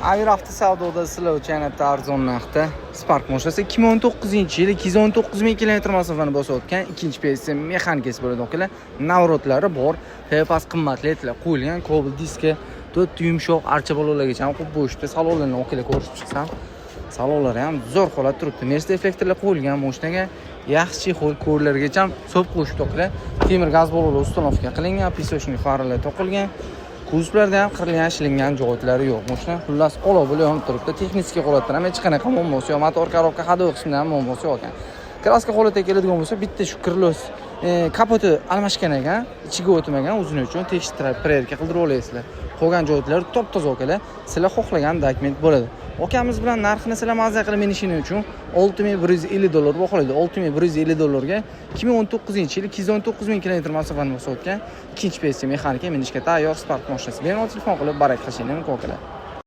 Avir avtosavdoda sizlar uchun yanada arzon narxda Spark mashinasi 2019-yil 219 ming kilometr masofani bosib o'tgan ikkinchi PSM mexanikasi bo'ladi akalar. Navrotlari bor, pas qimmat ledlar qo'yilgan, Cobalt diski, 4 yumshoq archa balolargacha ham qo'yib bo'shibdi. Salonlarni akalar ko'rib chiqsam, salonlari ham zo'r holatda turibdi. Mercedes reflektorlar qo'yilgan mashinaga, yaxshi xol ko'rlargacha ham so'p qo'shib akalar. Temir gaz balolar uстановка qilingan, pisochnik faralar to'qilgan. Kuzlarda ham qirilgan, shilingan joylari yo'q. Mashina xullas olov bo'lib yonib turibdi. Texnik holatdan ham hech qanaqa muammosi yo'q. Motor korobka hadoq qismidan ham muammosi yo'q ekan. Kraska holatga keladigan bo'lsa, bitta shu kirlos kapoti almashgan ekan, ichiga o'tmagan, o'zini uchun tekshirib, prerka qildirib olasizlar. Qolgan joylari top-toza akalar. Sizlar xohlagan dokument bo'ladi. Okamiz bilan narxini sizlar mazza qilib minishining uchun $6150 baholaydi. $6150 ga 2019-yil 219 ming kilometr masofani bosib o'tgan ikkinchi PSM mexanika minishga tayyor Spark mashinasi. Bemalol telefon qilib barak qilishingiz mumkin akalar.